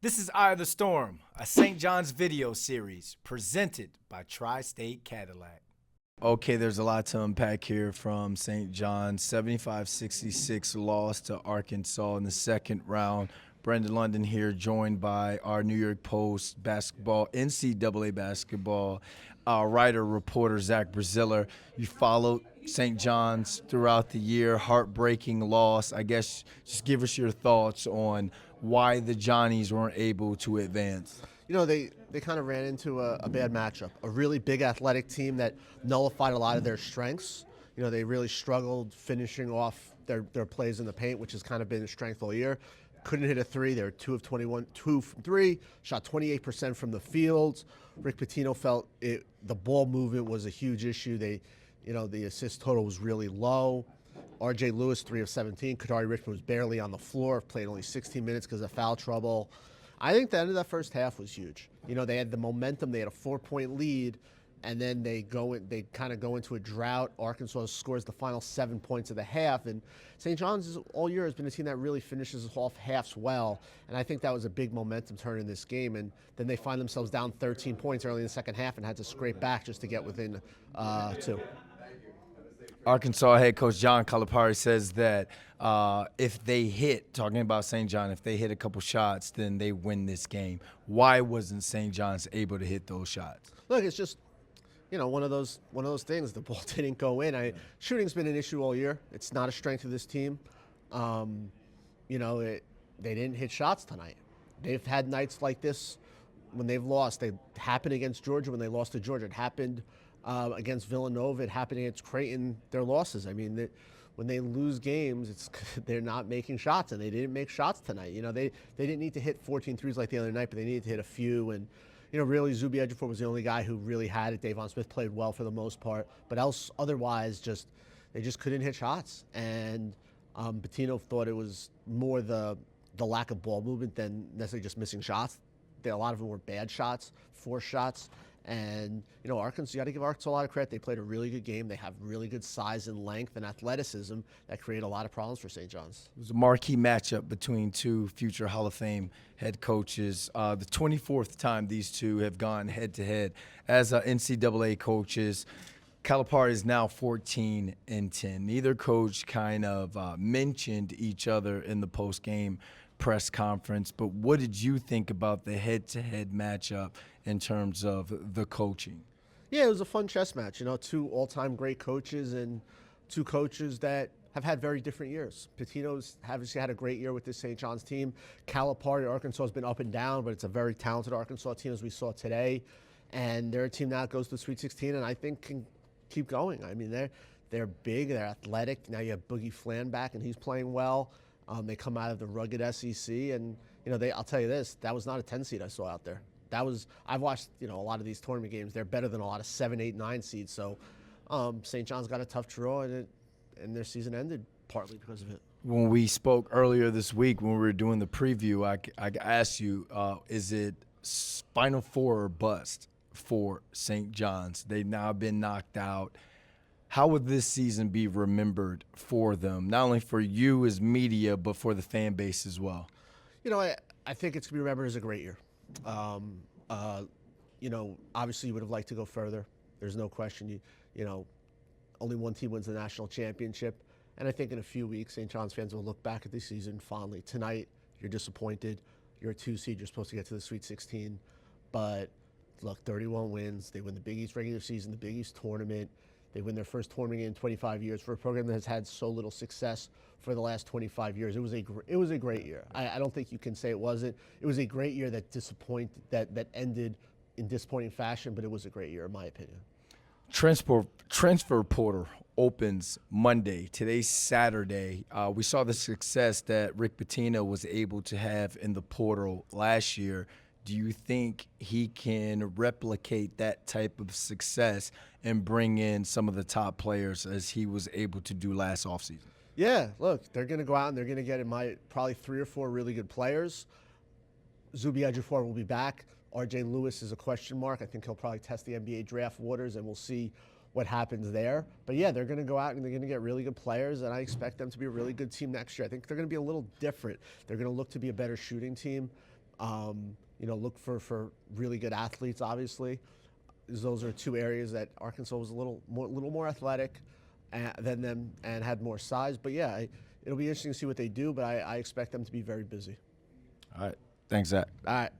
This is Eye of the Storm, a St. John's video series presented by Tri-State Cadillac. Okay, there's a lot to unpack here from St. John's. 75-66 loss to Arkansas in the second round. Brendan London here, joined by our New York Post basketball, NCAA basketball writer, reporter, Zach Braziller. You followed St. John's throughout the year, heartbreaking loss. I guess just give us your thoughts on why the Johnnies weren't able to advance. You know, they kind of ran into a bad matchup, a really big athletic team that nullified a lot of their strengths. You know, they really struggled finishing off their plays in the paint, which has kind of been a strength all year. Couldn't hit a three. They were 2 of 21, 2 from 3, shot 28% from the field. Rick Pitino felt the ball movement was a huge issue. The assist total was really low. R.J. Lewis, 3 of 17. Kadari Richmond was barely on the floor, played only 16 minutes because of foul trouble. I think the end of that first half was huge. You know, they had the momentum. They had a 4-point lead, and then they kind of go into a drought. Arkansas scores the final 7 points of the half, and St. John's all year has been a team that really finishes off halves well, and I think that was a big momentum turn in this game. And then they find themselves down 13 points early in the second half and had to scrape back just to get within 2. Arkansas head coach John Calipari says that if they hit, talking about St. John, if they hit a couple shots, then they win this game. Why wasn't St. John's able to hit those shots? Look, it's just, you know, one of those things. The ball didn't go in. Shooting's been an issue all year. It's not a strength of this team. They didn't hit shots tonight. They've had nights like this when they've lost. They happened against Georgia when they lost to Georgia. It happened against Villanova. It happened against Creighton. Their losses. I mean, when they lose games, they're not making shots, and they didn't make shots tonight. You know, they didn't need to hit 14 threes like the other night, but they needed to hit a few. And you know, really, Zuby Ejiofor was the only guy who really had it. Davon Smith played well for the most part, but otherwise, they just couldn't hit shots. And Pitino thought it was more the lack of ball movement than necessarily just missing shots. A lot of them were bad shots, forced shots. And, you know, Arkansas, you got to give Arkansas a lot of credit. They played a really good game. They have really good size and length and athleticism that create a lot of problems for St. John's. It was a marquee matchup between two future Hall of Fame head coaches. The 24th time these two have gone head-to-head as NCAA coaches. Calipari is now 14-10. Neither coach kind of mentioned each other in the post-game press conference, but what did you think about the head-to-head matchup in terms of the coaching? Yeah, it was a fun chess match. You know, 2 all-time great coaches and 2 coaches that have had very different years. Pitino's obviously had a great year with this St. John's team. Calipari, Arkansas has been up and down, but it's a very talented Arkansas team as we saw today. And they're a team now that goes to the Sweet 16 and I think can keep going. I mean, they're big, they're athletic. Now you have Boogie Flan back and he's playing well. They come out of the rugged SEC, and you know, I'll tell you this: that was not a 10 seed I saw out there. I've watched, you know, a lot of these tournament games. They're better than a lot of 7, 8, 9 seeds. So St. John's got a tough draw, and their season ended partly because of it. When we spoke earlier this week, when we were doing the preview, I asked you, is it Final Four or bust for St. John's? They've now been knocked out. How would this season be remembered for them, not only for you as media, but for the fan base as well? You know, I think it's going to be remembered as a great year. You know, obviously you would have liked to go further. There's no question. You know, only one team wins the national championship. And I think in a few weeks, St. John's fans will look back at the season fondly. Tonight, you're disappointed. You're a 2 seed. You're supposed to get to the Sweet 16. But look, 31 wins. They win the Big East regular season, the Big East tournament. They win their first tournament in 25 years for a program that has had so little success for the last 25 years. It was a great year. I don't think you can say it wasn't. It was a great year that that ended in disappointing fashion, but it was a great year in my opinion. Transfer portal opens Monday. Today's Saturday. We saw the success that Rick Pitino was able to have in the portal last year. Do you think he can replicate that type of success and bring in some of the top players as he was able to do last offseason? Yeah, look, they're going to go out and they're going to get probably 3 or 4 really good players. Zuby Ejiofor will be back. R.J. Lewis is a question mark. I think he'll probably test the NBA draft waters, and we'll see what happens there. But, yeah, they're going to go out and they're going to get really good players, and I expect them to be a really good team next year. I think they're going to be a little different. They're going to look to be a better shooting team. Look for really good athletes, obviously. Those are two areas that Arkansas was a little more athletic than them and had more size. But yeah, it'll be interesting to see what they do, but I expect them to be very busy. All right. Thanks, Zach. All right.